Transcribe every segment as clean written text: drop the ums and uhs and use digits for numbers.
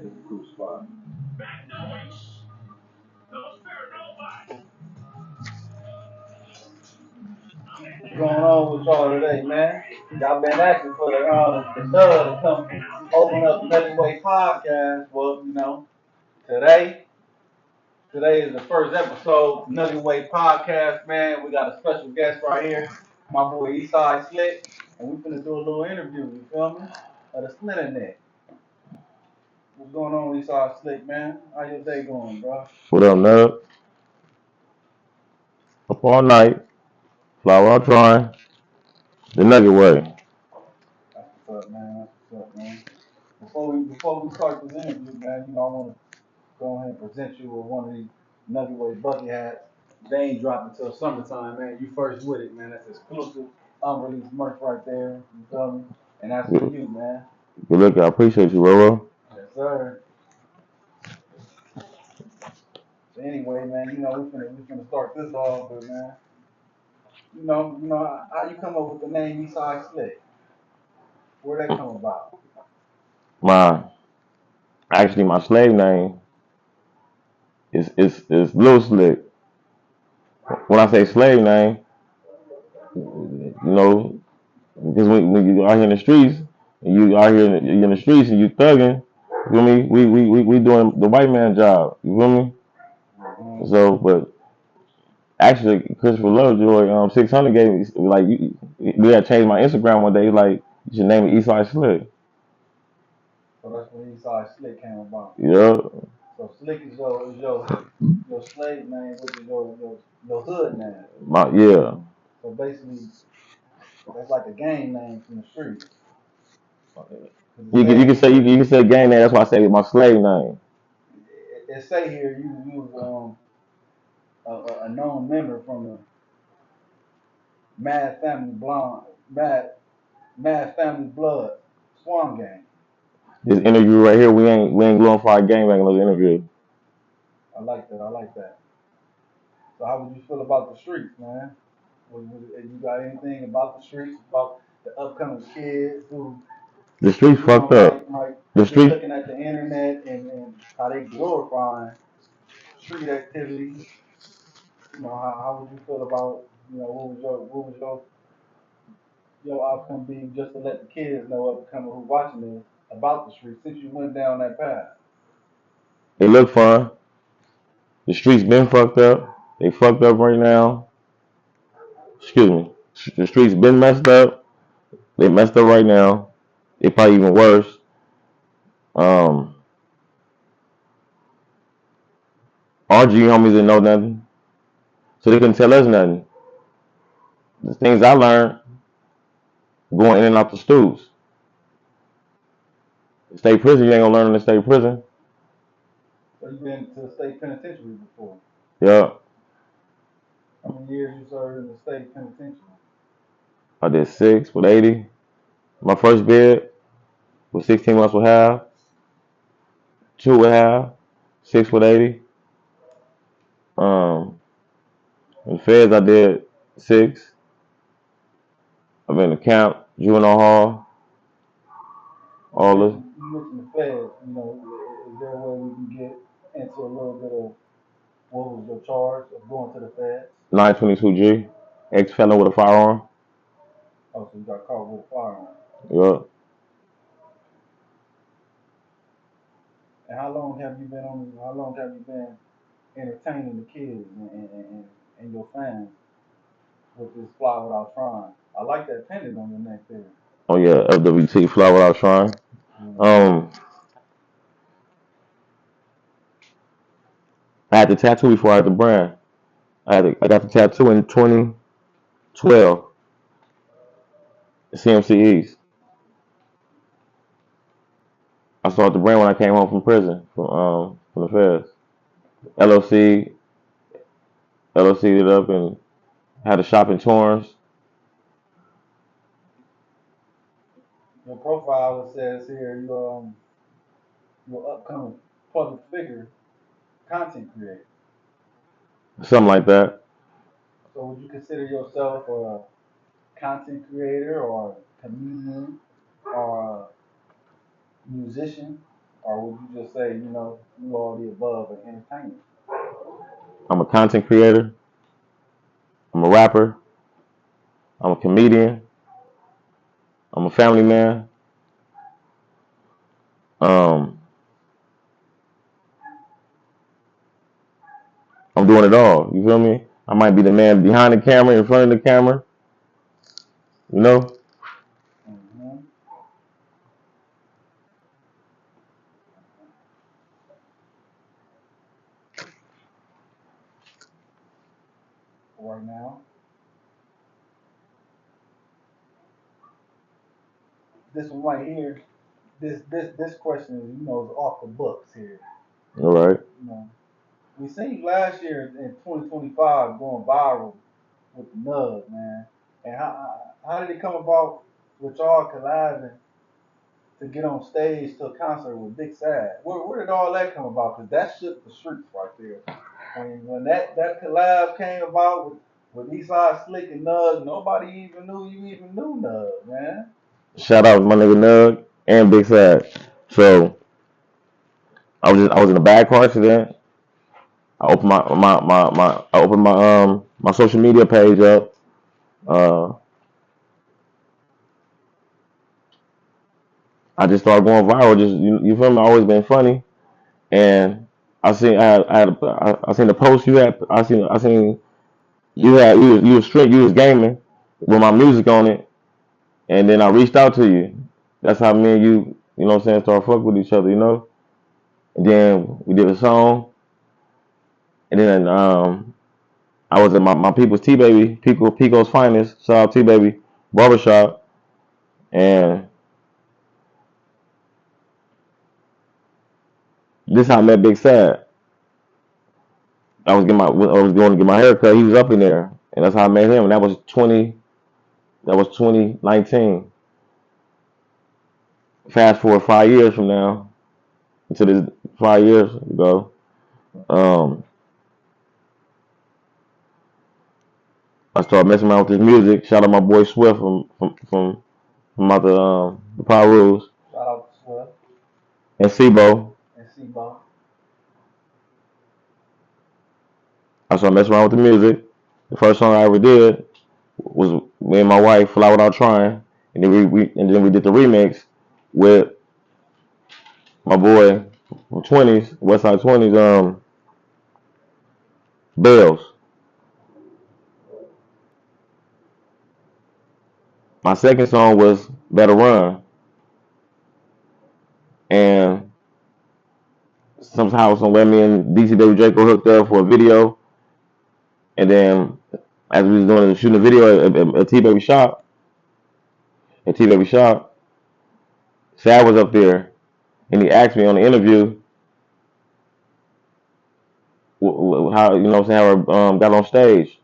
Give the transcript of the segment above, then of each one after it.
this a cool spot. What's going on with y'all today, man? Y'all been asking for the thug to come open up NUGGETWAY podcast. Well, today today is the first episode NUGGETWAY podcast, man. We got a special guest right here, my boy Eastside Slick, and we finna do a little interview. You feel me? The Splinter Neck. What's going on, Eastside Slick, man? How your day going, bro? What up, Nub? Up all night, fly out trying, the Nugget way. That's what's up, man. That's what's up, man. Before we start this interview, man, I want to go ahead and present you with one of these NUGGETWAY bucket hats. They ain't dropping until summertime, man. You first with it, man. That's exclusive, unreleased merch right there. You feel me? And that's for Good, you, man. good look, I appreciate you, Roro. Yes, sir. So anyway, man, we finna start this off, but man, how you come up with the name Eastside Slick? Where that come about? My actually my slave name is Lil Slick. When I say slave name, because when you out here in the streets, and you out here in the streets and you thugging, you feel me? We doing the white man job. You feel me? Mm-hmm. So, but actually, Christopher Lovejoy, 600 gave me like we had changed my Instagram one day. Like you should name it Eastside Slick. So that's when Eastside Slick came about. Yeah, So Slick is your slave name, which is your hood name. yeah. So basically, that's like a gang name from the streets. Cause it You say can say here, you can say gang name. That's why I say my slave name. it say here you was a known member from the Mad Family Blonde, Mad Family Blood Swan Gang. This interview right here, we ain't glorifying gangbang in those interview. I like that. I like that. So how would you feel about the streets, man? You got anything about the streets, about the upcoming kids who The streets fucked up. might The be street looking at the internet and how they glorifying street activity? How would you feel about, what was your outcome be just to let the kids know upcoming who watching this about the streets since you went down that path? they look fun. The streets been fucked up. They fucked up right now. Excuse me. The streets been messed up. They messed up right now. They probably even worse. Um, RG homies didn't know nothing, so they couldn't tell us nothing. The things I learned going in and out the stools. State prison, you ain't gonna learn in the state prison. So you've been to the state penitentiary before. Yeah, How many years you served in the state penitentiary? I did 6 with 80. My first bid was 16 months with half, 2 with half, 6 with 80. Um, in the feds, I did 6. I've been to camp, juvenile hall, You all this. mentioned you mentioned the feds. Is there a way we can get into a little bit of what was your charge of going to the feds? 922G, ex felon with a firearm. Oh, so you got caught with a firearm. Yeah. And how long have you been entertaining the kids and your fans with this fly without trying? I like that pendant on your neck there. Oh yeah, FWT, fly without trying. Mm-hmm. Um, I had the tattoo before I had the brand. I got the tattoo in 2012, CMC East. I started the brand when I came home from prison, from the feds. LOC, LOC'd it up and had a shop in Torrance. Your profile it says here you're upcoming public figure, content creator. Something like that. So would you consider yourself a content creator or a comedian or a musician? or would you just say, you all the above and entertainment? I'm a content creator. I'm a rapper. I'm a comedian. I'm a family man. Um, I'm doing it all. You feel me? I might be the man behind the camera, in front of the camera. You know? Mm-hmm. Right now, this one right here, this question is, is off the books here. All right. You know, we seen last year in 2025 going viral with the Nug, man. And how did it come about with y'all collabing to get on stage to a concert with Big Sad? Where did all that come about? Because that shook the streets right there. When that collab came about with Eastside Slick and Nug, nobody even knew you even knew Nug, man. Shout out to my nigga Nug and Big Sad. So I was in a bad car accident. I opened my social media page up. Uh, I just started going viral. Just you feel me? I always been funny, and I seen the post you had. I seen you was gaming with my music on it, and then I reached out to you. That's how me and you know what I'm saying, started fuck with each other, you know. And then we did a song, and then I was at my people's T Baby, Pico's finest, shout out T Baby barbershop, and this how I met Big Sad. I was going to get my hair cut. He was up in there, and that's how I met him. And that was 2019. Fast forward 5 years from now, to this 5 years ago. Um, I started messing around with this music. Shout out my boy Swift from out the Power Rules Shout out to Swift and Sibo. and C-Ball. I started messing around with the music. The first song I ever did was me and my wife Fly Without Trying, and then we did the remix with my boy from 20s, Westside 20s, Bells. My second song was Better Run, and somehow, somewhere, me and DC Baby Draco hooked up for a video, and then as we was shooting a video at T Baby Shop, Sad was up there, and he asked me on the interview how, you know what I'm saying, how I got on stage,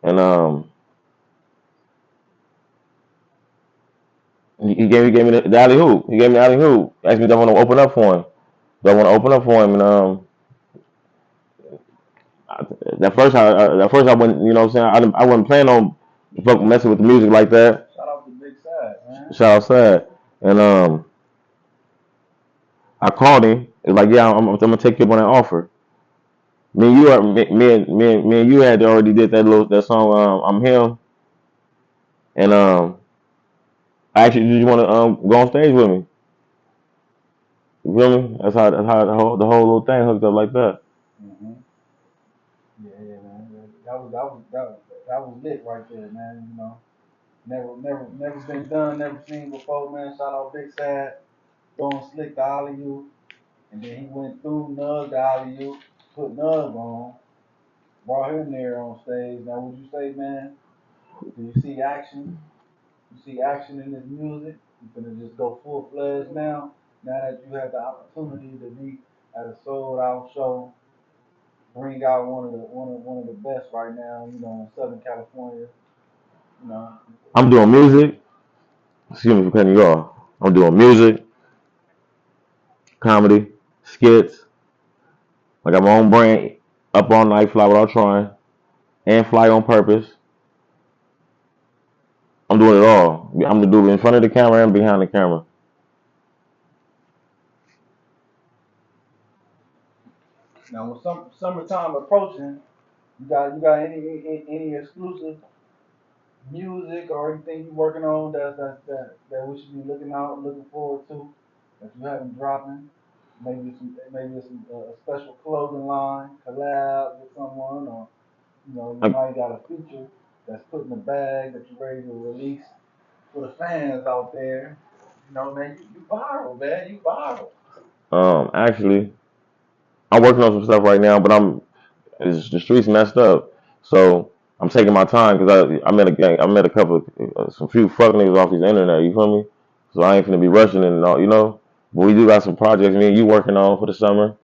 and he gave me the alley hoop. He gave me the alley hoop. Asked me if I want to open up for him. Do I want to open up for him? And at first I wasn't, you know what I'm saying, I wasn't planning on messing with the music like that. Shout out to Big Sad, man. Shout out Sad. And I called him. It's like, yeah, I'm gonna take you up on that offer. Me and you had already did that song. I'm him. And I actually just want to go on stage with me. You feel me? That's how the whole little thing hooked up like that. Mm-hmm. Yeah, man. That was lit right there, man. Never been done, never seen before, man. Shout out Big Sad, throwing Slick the alley oop, and then he went through Nug the alley oop, put Nug on, brought him there on stage. Now, would you say, man, do you see action? You see action in this music? You gonna just go full fledged now? Now that you have the opportunity to be at a sold out show, bring out one of the best right now, in Southern California, you know. I'm doing music. Excuse me for cutting you off. I'm doing music, comedy, skits. I got my own brand. Up all night, fly without trying, and fly on purpose. I'm doing it all. I'm the dude in front of the camera and behind the camera. Now, with summertime approaching, you got any exclusive music or anything you working on that we should be looking forward to that you haven't dropping? Maybe it's a special clothing line collab with someone, or you I, might got a feature that's put in the bag that you're ready to release for the fans out there. Man, you viral, man. You viral. actually, I'm working on some stuff right now, but is the streets messed up. So I'm taking my time because I met a gang, I met a couple of some few fuck niggas off these internet. You feel me? So I ain't finna be rushing it and all, you know. But we do got some projects me and you working on for the summer.